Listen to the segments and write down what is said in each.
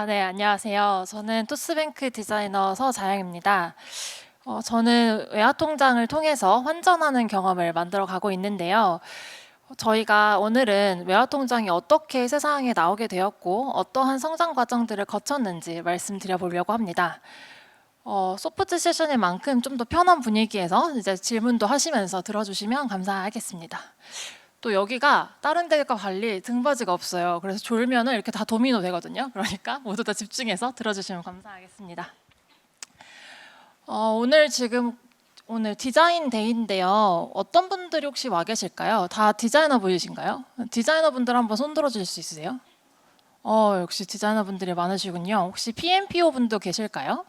네, 안녕하세요. 저는 토스뱅크 디자이너 서자영입니다. 저는 외화통장을 통해서 환전하는 경험을 만들어 가고 있는데요. 저희가 오늘은 외화통장이 어떻게 세상에 나오게 되었고 어떠한 성장 과정들을 거쳤는지 말씀드려 보려고 합니다. 소프트 세션인 만큼 좀 더 편한 분위기에서 이제 질문도 하시면서 들어주시면 감사하겠습니다. 또 여기가 다른 데과 달리 등받이가 없어요. 그래서 졸면은 이렇게 다 도미노 되거든요. 그러니까 모두 다 집중해서 들어주시면 감사하겠습니다. 오늘 디자인 데이인데요. 어떤 분들이 혹시 와 계실까요? 다 디자이너 분이신가요? 디자이너 분들 한번 손 들어주실 수 있으세요? 역시 디자이너 분들이 많으시군요. 혹시 PMPO 분도 계실까요?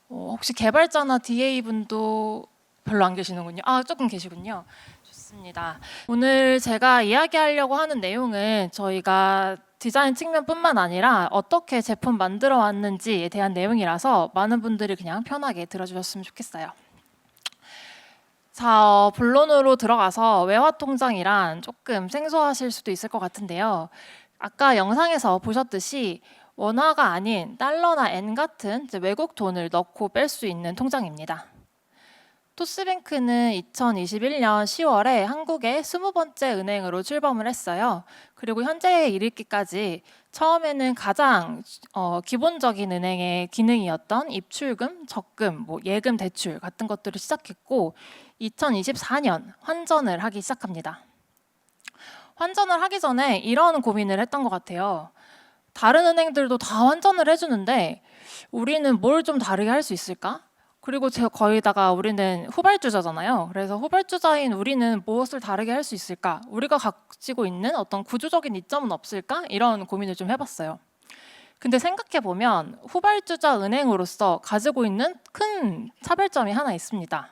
혹시 개발자나 DA 분도 별로 안 계시는군요. 조금 계시군요. 좋습니다. 오늘 제가 이야기하려고 하는 내용은 저희가 디자인 측면뿐만 아니라 어떻게 제품 만들어 왔는지에 대한 내용이라서 많은 분들이 그냥 편하게 들어주셨으면 좋겠어요. 자, 본론으로 들어가서 외화통장이란 조금 생소하실 수도 있을 것 같은데요. 아까 영상에서 보셨듯이 원화가 아닌 달러나 엔 같은 외국 돈을 넣고 뺄 수 있는 통장입니다. 토스뱅크는 2021년 10월에 한국의 20번째 은행으로 출범을 했어요. 그리고 현재에 이르기까지 처음에는 가장 기본적인 은행의 기능이었던 입출금, 적금, 예금, 대출 같은 것들을 시작했고 2024년 환전을 하기 시작합니다. 환전을 하기 전에 이런 고민을 했던 것 같아요. 다른 은행들도 다 환전을 해주는데 우리는 뭘 좀 다르게 할 수 있을까? 그리고 거기다가 우리는 후발주자잖아요. 그래서 후발주자인 우리는 무엇을 다르게 할 수 있을까? 우리가 가지고 있는 어떤 구조적인 이점은 없을까? 이런 고민을 좀 해봤어요. 근데 생각해보면 후발주자 은행으로서 가지고 있는 큰 차별점이 하나 있습니다.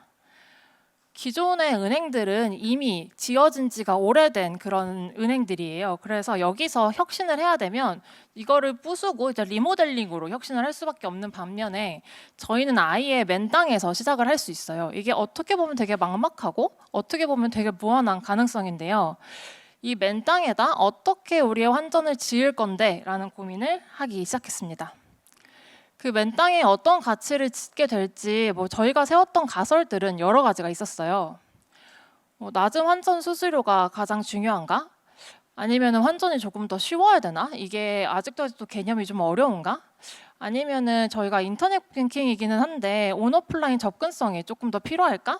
기존의 은행들은 이미 지어진 지가 오래된 그런 은행들이에요. 그래서 여기서 혁신을 해야 되면 이거를 부수고 이제 리모델링으로 혁신을 할 수밖에 없는 반면에 저희는 아예 맨 땅에서 시작을 할 수 있어요. 이게 어떻게 보면 되게 막막하고 어떻게 보면 되게 무한한 가능성인데요. 이 맨 땅에다 어떻게 우리의 환전을 지을 건데 라는 고민을 하기 시작했습니다. 그 맨 땅에 어떤 가치를 짓게 될지 저희가 세웠던 가설들은 여러 가지가 있었어요. 낮은 환전 수수료가 가장 중요한가? 아니면 환전이 조금 더 쉬워야 되나? 이게 아직도 개념이 좀 어려운가? 아니면은 저희가 인터넷 뱅킹이기는 한데 온오프라인 접근성이 조금 더 필요할까?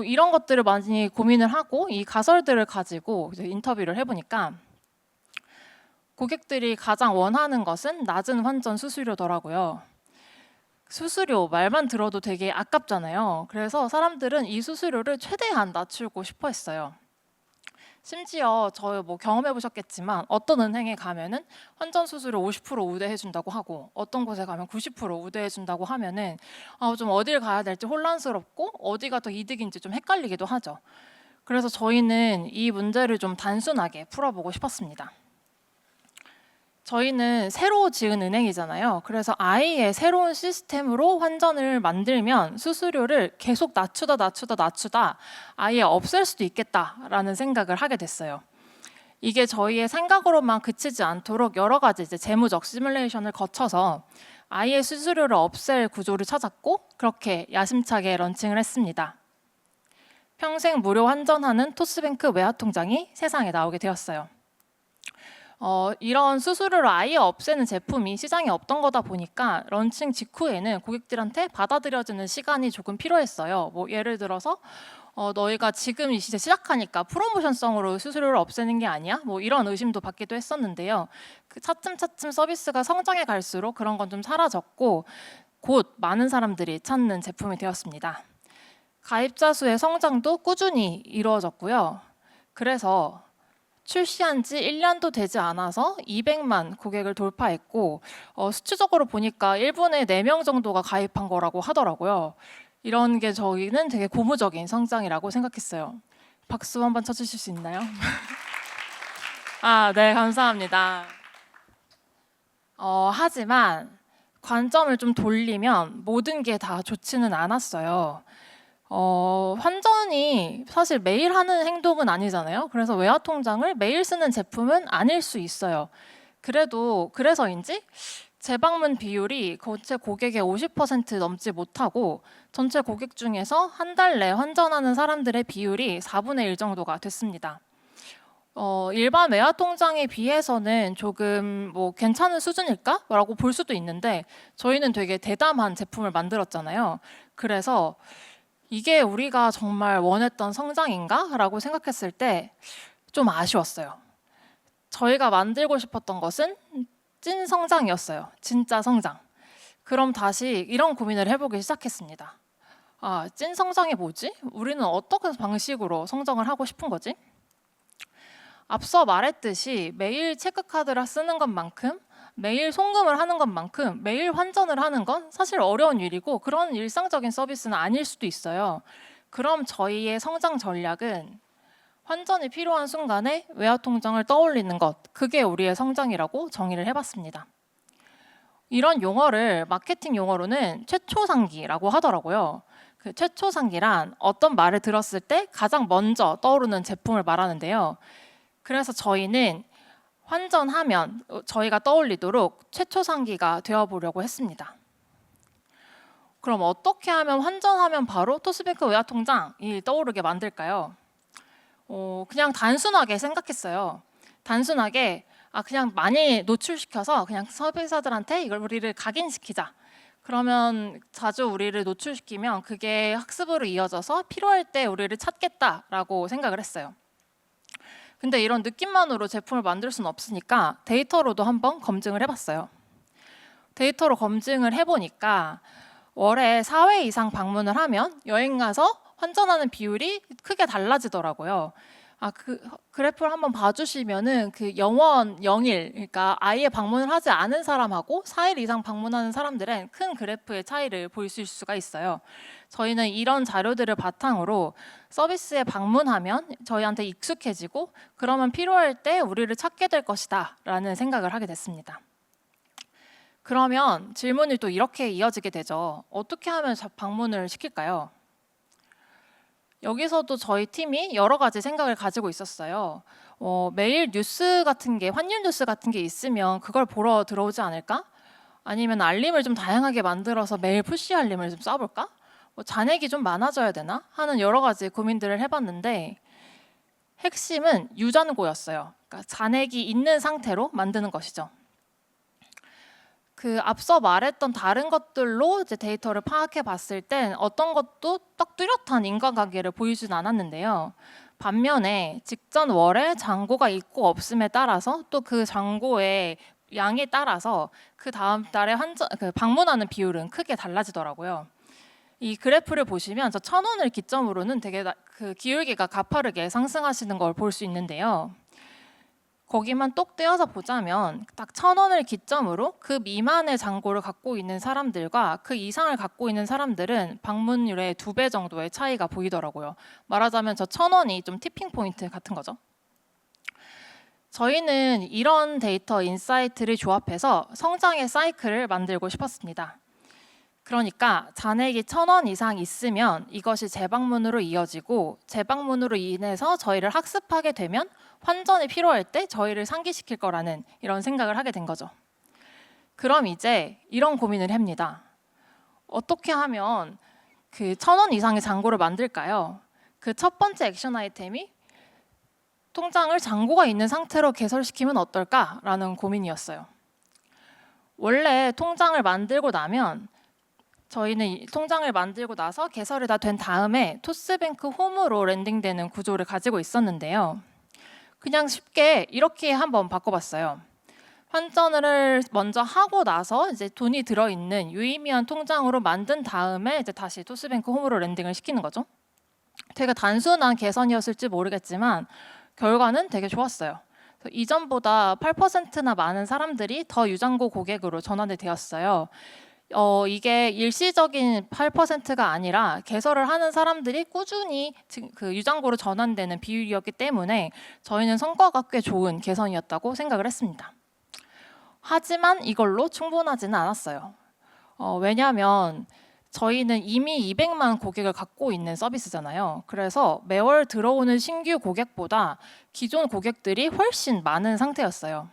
이런 것들을 많이 고민을 하고 이 가설들을 가지고 이제 인터뷰를 해보니까 고객들이 가장 원하는 것은 낮은 환전 수수료더라고요. 수수료 말만 들어도 되게 아깝잖아요. 그래서 사람들은 이 수수료를 최대한 낮추고 싶어 했어요. 심지어 저희 경험해 보셨겠지만 어떤 은행에 가면은 환전 수수료 50% 우대해 준다고 하고 어떤 곳에 가면 90% 우대해 준다고 하면은 좀 어딜 가야 될지 혼란스럽고 어디가 더 이득인지 좀 헷갈리기도 하죠. 그래서 저희는 이 문제를 좀 단순하게 풀어보고 싶었습니다. 저희는 새로 지은 은행이잖아요. 그래서 아예 새로운 시스템으로 환전을 만들면 수수료를 계속 낮추다 아예 없앨 수도 있겠다라는 생각을 하게 됐어요. 이게 저희의 생각으로만 그치지 않도록 여러 가지 이제 재무적 시뮬레이션을 거쳐서 아예 수수료를 없앨 구조를 찾았고 그렇게 야심차게 런칭을 했습니다. 평생 무료 환전하는 토스뱅크 외화통장이 세상에 나오게 되었어요. 이런 수수료를 아예 없애는 제품이 시장에 없던 거다 보니까 런칭 직후에는 고객들한테 받아들여지는 시간이 조금 필요했어요. 예를 들어서 너희가 지금 이 시대 시작하니까 프로모션성으로 수수료를 없애는 게 아니야? 이런 의심도 받기도 했었는데요. 차츰 서비스가 성장해 갈수록 그런 건 좀 사라졌고 곧 많은 사람들이 찾는 제품이 되었습니다. 가입자 수의 성장도 꾸준히 이루어졌고요. 그래서 출시한 지 1년도 되지 않아서 200만 고객을 돌파했고 수치적으로 보니까 1분에 4명 정도가 가입한 거라고 하더라고요. 이런 게 저희는 되게 고무적인 성장이라고 생각했어요. 박수 한번 쳐주실 수 있나요? 네, 감사합니다. 하지만 관점을 좀 돌리면 모든 게 다 좋지는 않았어요. 환전이 사실 매일 하는 행동은 아니잖아요. 그래서 외화통장을 매일 쓰는 제품은 아닐 수 있어요. 그래서인지 재방문 비율이 전체 고객의 50% 넘지 못하고 전체 고객 중에서 한 달 내 환전하는 사람들의 비율이 4분의 1 정도가 됐습니다. 일반 외화 통장에 비해서는 조금 뭐 괜찮은 수준일까라고 볼 수도 있는데 저희는 되게 대담한 제품을 만들었잖아요. 그래서 이게 우리가 정말 원했던 성장인가라고 생각했을 때 좀 아쉬웠어요. 저희가 만들고 싶었던 것은 찐 성장이었어요. 진짜 성장. 그럼 다시 이런 고민을 해보기 시작했습니다. 찐 성장이 뭐지? 우리는 어떤 방식으로 성장을 하고 싶은 거지? 앞서 말했듯이 매일 체크카드를 쓰는 것만큼, 매일 송금을 하는 것만큼 매일 환전을 하는 건 사실 어려운 일이고 그런 일상적인 서비스는 아닐 수도 있어요. 그럼 저희의 성장 전략은 환전이 필요한 순간에 외화 통장을 떠올리는 것, 그게 우리의 성장이라고 정의를 해봤습니다. 이런 용어를 마케팅 용어로는 최초상기라고 하더라고요. 그 최초상기란 어떤 말을 들었을 때 가장 먼저 떠오르는 제품을 말하는데요. 그래서 저희는 환전하면 저희가 떠올리도록 최초상기가 되어보려고 했습니다. 그럼 어떻게 하면 환전하면 바로 토스뱅크 외화통장이 떠오르게 만들까요? 그냥 단순하게 생각했어요. 단순하게 그냥 많이 노출시켜서 그냥 소비자들한테 이걸 우리를 각인시키자. 그러면 자주 우리를 노출시키면 그게 학습으로 이어져서 필요할 때 우리를 찾겠다라고 생각을 했어요. 근데 이런 느낌만으로 제품을 만들 수는 없으니까 데이터로도 한번 검증을 해봤어요. 데이터로 검증을 해보니까 월에 4회 이상 방문을 하면 여행 가서 환전하는 비율이 크게 달라지더라고요. 그 그래프를 한번 봐주시면은 그 0원, 0일, 그러니까 아예 방문을 하지 않은 사람하고 4일 이상 방문하는 사람들은 큰 그래프의 차이를 보실 수가 있어요. 저희는 이런 자료들을 바탕으로 서비스에 방문하면 저희한테 익숙해지고 그러면 필요할 때 우리를 찾게 될 것이다 라는 생각을 하게 됐습니다. 그러면 질문이 또 이렇게 이어지게 되죠. 어떻게 하면 방문을 시킬까요? 여기서도 저희 팀이 여러 가지 생각을 가지고 있었어요. 매일 뉴스 같은 게, 환율 뉴스 같은 게 있으면 그걸 보러 들어오지 않을까? 아니면 알림을 좀 다양하게 만들어서 매일 푸시 알림을 좀 쏴볼까? 잔액이 좀 많아져야 되나? 하는 여러 가지 고민들을 해봤는데 핵심은 유전고였어요. 그러니까 잔액이 있는 상태로 만드는 것이죠. 그 앞서 말했던 다른 것들로 이제 데이터를 파악해 봤을 땐 어떤 것도 딱 뚜렷한 인과관계를 보이진 않았는데요. 반면에 직전 월에 잔고가 있고 없음에 따라서 또 그 잔고의 양에 따라서 그 다음 달에 방문하는 비율은 크게 달라지더라고요. 이 그래프를 보시면 저 1,000원을 기점으로는 되게 그 기울기가 가파르게 상승하시는 걸 볼 수 있는데요. 거기만 똑 떼어서 보자면 딱 1,000원을 기점으로 그 미만의 잔고를 갖고 있는 사람들과 그 이상을 갖고 있는 사람들은 방문율의 2배 정도의 차이가 보이더라고요. 말하자면 저 1,000원이 좀 티핑 포인트 같은 거죠. 저희는 이런 데이터 인사이트를 조합해서 성장의 사이클을 만들고 싶었습니다. 그러니까 잔액이 1,000원 이상 있으면 이것이 재방문으로 이어지고 재방문으로 인해서 저희를 학습하게 되면 환전이 필요할 때 저희를 상기시킬 거라는 이런 생각을 하게 된 거죠. 그럼 이제 이런 고민을 합니다. 어떻게 하면 그 1,000원 이상의 잔고를 만들까요? 그 첫 번째 액션 아이템이 통장을 잔고가 있는 상태로 개설시키면 어떨까라는 고민이었어요. 원래 통장을 만들고 나면 저희는 통장을 만들고 나서 개설이 다 된 다음에 토스뱅크 홈으로 랜딩되는 구조를 가지고 있었는데요. 그냥 쉽게 이렇게 한번 바꿔봤어요. 환전을 먼저 하고 나서 이제 돈이 들어있는 유의미한 통장으로 만든 다음에 이제 다시 토스뱅크 홈으로 랜딩을 시키는 거죠. 되게 단순한 개선이었을지 모르겠지만 결과는 되게 좋았어요. 이전보다 8%나 많은 사람들이 더 유잔고 고객으로 전환이 되었어요. 이게 일시적인 8%가 아니라 개설을 하는 사람들이 꾸준히 그 유잔고로 전환되는 비율이었기 때문에 저희는 성과가 꽤 좋은 개선이었다고 생각을 했습니다. 하지만 이걸로 충분하지는 않았어요. 왜냐하면 저희는 이미 200만 고객을 갖고 있는 서비스잖아요. 그래서 매월 들어오는 신규 고객보다 기존 고객들이 훨씬 많은 상태였어요.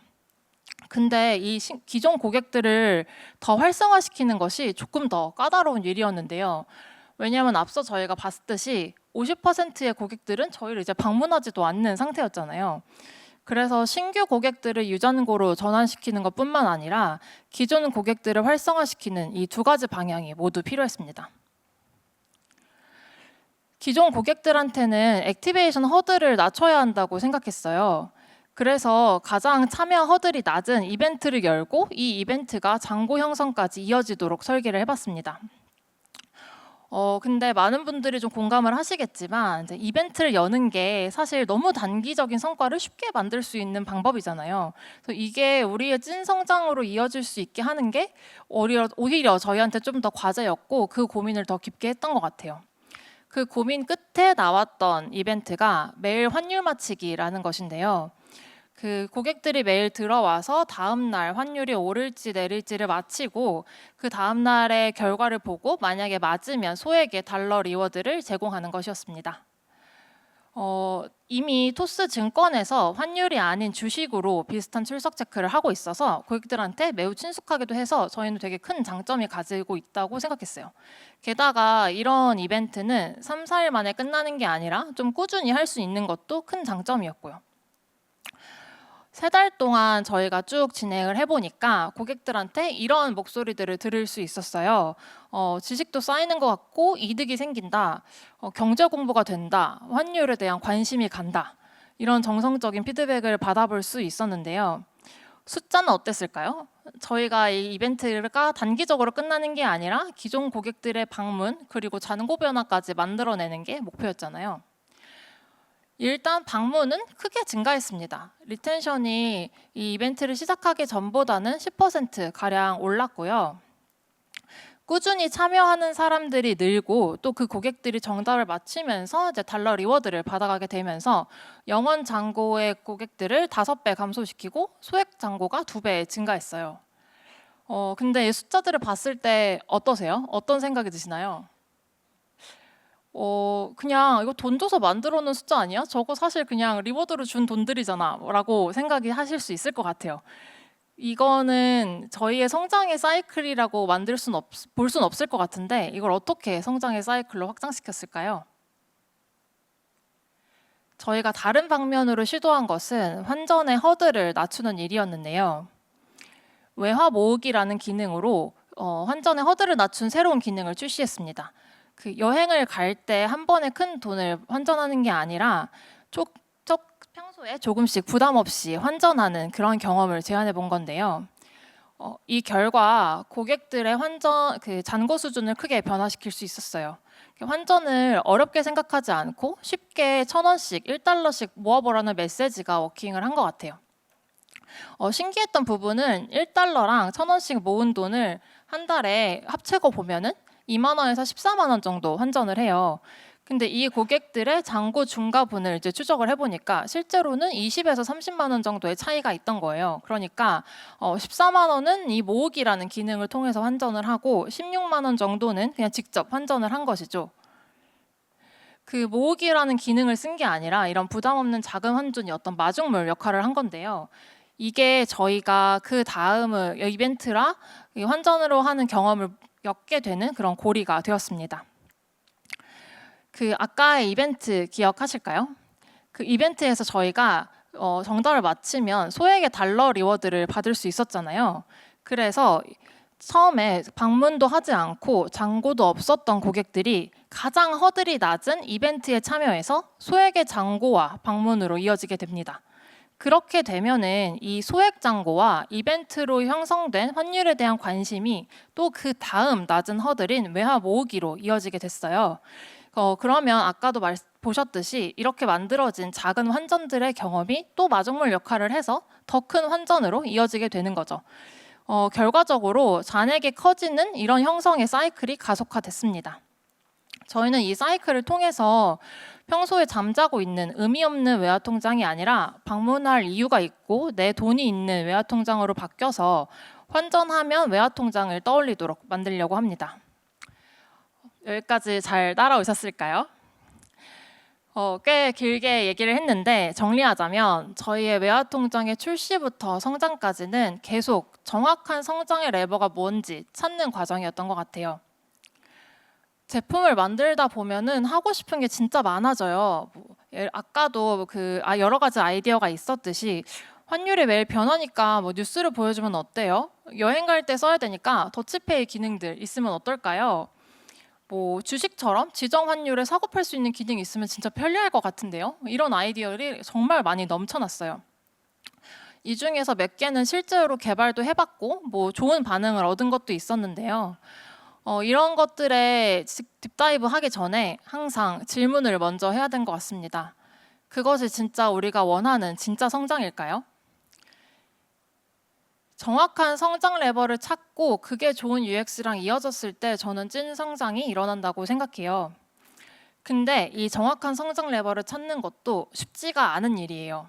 근데 이 기존 고객들을 더 활성화시키는 것이 조금 더 까다로운 일이었는데요. 왜냐하면 앞서 저희가 봤듯이 50%의 고객들은 저희를 이제 방문하지도 않는 상태였잖아요. 그래서 신규 고객들을 유전고로 전환시키는 것뿐만 아니라 기존 고객들을 활성화시키는 이 두 가지 방향이 모두 필요했습니다. 기존 고객들한테는 액티베이션 허들을 낮춰야 한다고 생각했어요. 그래서 가장 참여 허들이 낮은 이벤트를 열고 이 이벤트가 잔고 형성까지 이어지도록 설계를 해봤습니다. 근데 많은 분들이 좀 공감을 하시겠지만 이제 이벤트를 여는 게 사실 너무 단기적인 성과를 쉽게 만들 수 있는 방법이잖아요. 그래서 이게 우리의 찐 성장으로 이어질 수 있게 하는 게 오히려 저희한테 좀 더 과제였고 그 고민을 더 깊게 했던 것 같아요. 그 고민 끝에 나왔던 이벤트가 매일 환율 맞히기라는 것인데요. 그 고객들이 매일 들어와서 다음 날 환율이 오를지 내릴지를 맞히고 그 다음 날의 결과를 보고 만약에 맞으면 소액의 달러 리워드를 제공하는 것이었습니다. 이미 토스 증권에서 환율이 아닌 주식으로 비슷한 출석 체크를 하고 있어서 고객들한테 매우 친숙하기도 해서 저희는 되게 큰 장점이 가지고 있다고 생각했어요. 게다가 이런 이벤트는 3, 4일 만에 끝나는 게 아니라 좀 꾸준히 할 수 있는 것도 큰 장점이었고요. 3달 동안 저희가 쭉 진행을 해보니까 고객들한테 이런 목소리들을 들을 수 있었어요. 지식도 쌓이는 것 같고 이득이 생긴다. 경제 공부가 된다. 환율에 대한 관심이 간다. 이런 정성적인 피드백을 받아볼 수 있었는데요. 숫자는 어땠을까요? 저희가 이 이벤트가 단기적으로 끝나는 게 아니라 기존 고객들의 방문 그리고 잔고 변화까지 만들어내는 게 목표였잖아요. 일단 방문은 크게 증가했습니다. 리텐션이 이 이벤트를 시작하기 전보다는 10%가량 올랐고요. 꾸준히 참여하는 사람들이 늘고 또 그 고객들이 정답을 맞히면서 이제 달러 리워드를 받아가게 되면서 영원 잔고의 고객들을 5배 감소시키고 소액 잔고가 2배 증가했어요. 근데 이 숫자들을 봤을 때 어떠세요? 어떤 생각이 드시나요? 그냥 이거 돈 줘서 만들어 놓은 숫자 아니야? 저거 사실 그냥 리워드로 준 돈들이잖아 라고 생각이 하실 수 있을 것 같아요. 이거는 저희의 성장의 사이클이라고 볼 수는 없을 것 같은데 이걸 어떻게 성장의 사이클로 확장시켰을까요? 저희가 다른 방면으로 시도한 것은 환전의 허들을 낮추는 일이었는데요. 외화 모으기라는 기능으로 환전의 허들을 낮춘 새로운 기능을 출시했습니다. 그 여행을 갈 때 한 번에 큰 돈을 환전하는 게 아니라 평소에 조금씩 부담 없이 환전하는 그런 경험을 제안해 본 건데요. 이 결과 고객들의 잔고 수준을 크게 변화시킬 수 있었어요. 환전을 어렵게 생각하지 않고 쉽게 1,000원씩, 1달러씩 모아보라는 메시지가 워킹을 한 것 같아요. 신기했던 부분은 1달러랑 1,000원씩 모은 돈을 한 달에 합치고 보면은 2만 원에서 14만 원 정도 환전을 해요. 근데 이 고객들의 잔고 중과분을 이제 추적을 해보니까 실제로는 20에서 30만 원 정도의 차이가 있던 거예요. 그러니까 14만 원은 이 모으기라는 기능을 통해서 환전을 하고 16만 원 정도는 그냥 직접 환전을 한 것이죠. 그 모으기라는 기능을 쓴 게 아니라 이런 부담 없는 자금 환전이 어떤 마중물 역할을 한 건데요. 이게 저희가 그 다음을 이벤트라 환전으로 하는 경험을 엮게 되는 그런 고리가 되었습니다. 그 아까의 이벤트 기억하실까요? 그 이벤트에서 저희가 정답을 맞히면 소액의 달러 리워드를 받을 수 있었잖아요. 그래서 처음에 방문도 하지 않고 잔고도 없었던 고객들이 가장 허들이 낮은 이벤트에 참여해서 소액의 잔고와 방문으로 이어지게 됩니다. 그렇게 되면은 이 소액 잔고와 이벤트로 형성된 환율에 대한 관심이 또 그 다음 낮은 허들인 외화 모으기로 이어지게 됐어요. 그러면 아까도 보셨듯이 이렇게 만들어진 작은 환전들의 경험이 또 마중물 역할을 해서 더 큰 환전으로 이어지게 되는 거죠. 결과적으로 잔액이 커지는 이런 형성의 사이클이 가속화됐습니다. 저희는 이 사이클을 통해서 평소에 잠자고 있는 의미 없는 외화통장이 아니라 방문할 이유가 있고 내 돈이 있는 외화통장으로 바뀌어서 환전하면 외화통장을 떠올리도록 만들려고 합니다. 여기까지 잘 따라오셨을까요? 꽤 길게 얘기를 했는데 정리하자면 저희의 외화통장의 출시부터 성장까지는 계속 정확한 성장의 레버가 뭔지 찾는 과정이었던 것 같아요. 제품을 만들다 보면은 하고 싶은 게 진짜 많아져요. 아까도 여러 가지 아이디어가 있었듯이 환율이 매일 변하니까 뉴스를 보여주면 어때요? 여행 갈 때 써야 되니까 더치페이 기능들 있으면 어떨까요? 주식처럼 지정 환율에 사고 팔 수 있는 기능이 있으면 진짜 편리할 것 같은데요. 이런 아이디어들이 정말 많이 넘쳐났어요. 이 중에서 몇 개는 실제로 개발도 해봤고 좋은 반응을 얻은 것도 있었는데요. 이런 것들에 딥다이브 하기 전에 항상 질문을 먼저 해야 되는 것 같습니다. 그것이 진짜 우리가 원하는 진짜 성장일까요? 정확한 성장 레버를 찾고 그게 좋은 UX랑 이어졌을 때 저는 찐 성장이 일어난다고 생각해요. 근데 이 정확한 성장 레버를 찾는 것도 쉽지가 않은 일이에요.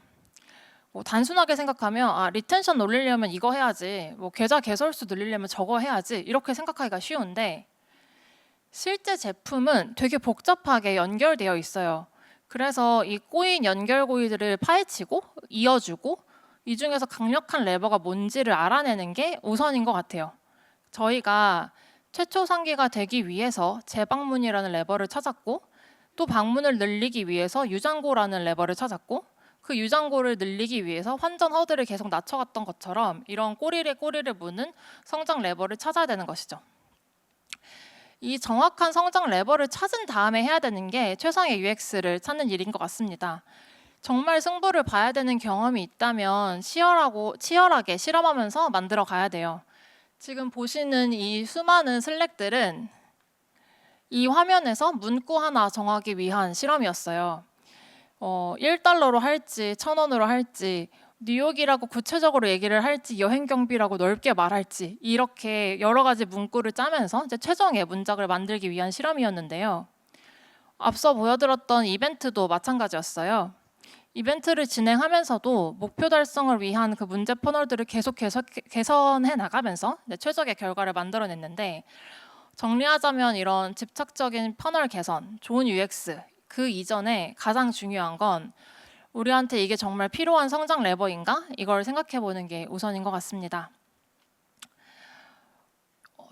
단순하게 생각하면 리텐션 올리려면 이거 해야지, 계좌 개설수 늘리려면 저거 해야지 이렇게 생각하기가 쉬운데 실제 제품은 되게 복잡하게 연결되어 있어요. 그래서 이 꼬인 연결고리들을 파헤치고 이어주고 이 중에서 강력한 레버가 뭔지를 알아내는 게 우선인 것 같아요. 저희가 최초 상기가 되기 위해서 재방문이라는 레버를 찾았고 또 방문을 늘리기 위해서 유장고라는 레버를 찾았고 그 유장고를 늘리기 위해서 환전 허들을 계속 낮춰갔던 것처럼 이런 꼬리에 꼬리를 무는 성장 레버를 찾아야 되는 것이죠. 이 정확한 성장 레버를 찾은 다음에 해야 되는 게 최상의 UX를 찾는 일인 것 같습니다. 정말 승부를 봐야 되는 경험이 있다면 치열하게 실험하면서 만들어 가야 돼요. 지금 보시는 이 수많은 슬랙들은 이 화면에서 문구 하나 정하기 위한 실험이었어요. 1달러로 할지 1,000원으로 할지 뉴욕이라고 구체적으로 얘기를 할지 여행 경비라고 넓게 말할지 이렇게 여러 가지 문구를 짜면서 이제 최종의 문장을 만들기 위한 실험이었는데요. 앞서 보여드렸던 이벤트도 마찬가지였어요. 이벤트를 진행하면서도 목표 달성을 위한 그 문제 퍼널들을 계속 개선해 나가면서 최적의 결과를 만들어냈는데 정리하자면 이런 집착적인 퍼널 개선, 좋은 UX 그 이전에 가장 중요한 건 우리한테 이게 정말 필요한 성장 레버인가? 이걸 생각해 보는 게 우선인 것 같습니다.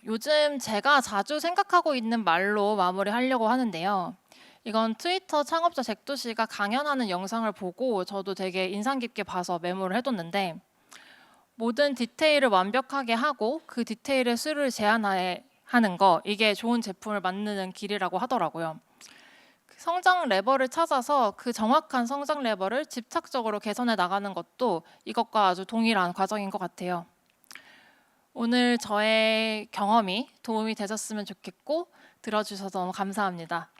요즘 제가 자주 생각하고 있는 말로 마무리하려고 하는데요. 이건 트위터 창업자 잭도 씨가 강연하는 영상을 보고 저도 되게 인상 깊게 봐서 메모를 해뒀는데 모든 디테일을 완벽하게 하고 그 디테일의 수를 제한하는 거 이게 좋은 제품을 만드는 길이라고 하더라고요. 성장 레버를 찾아서 그 정확한 성장 레버를 집착적으로 개선해 나가는 것도 이것과 아주 동일한 과정인 것 같아요. 오늘 저의 경험이 도움이 되셨으면 좋겠고 들어주셔서 너무 감사합니다.